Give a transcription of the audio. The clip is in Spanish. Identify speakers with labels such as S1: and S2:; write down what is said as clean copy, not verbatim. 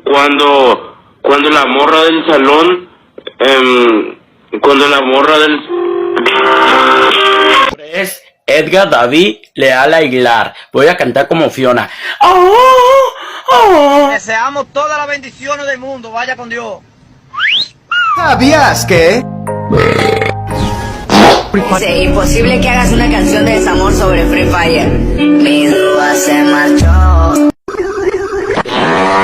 S1: cuando la morra del salón, cuando la morra del...
S2: Es Edgar David Leal Aguilar. Voy a cantar como Fiona.
S3: Deseamos todas las bendiciones del mundo. Vaya con Dios.
S4: ¿Sabías que?
S5: Es imposible que hagas una canción de desamor sobre Free Fire. Mi duda se marchó.